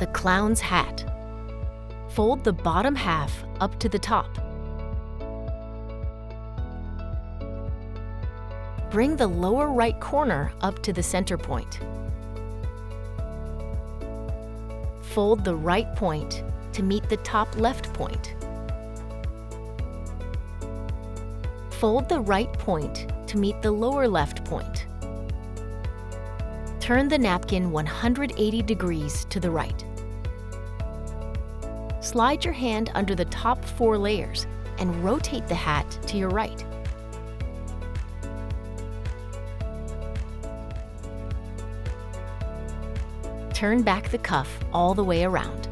the clown's hat. Fold the bottom half up to the top. Bring the lower right corner up to the center point. Fold the right point to meet the top left point. Fold the right point to meet the lower left point. Turn the napkin 180 degrees to the right. Slide your hand under the top 4 layers and rotate the hat to your right. Turn back the cuff all the way around.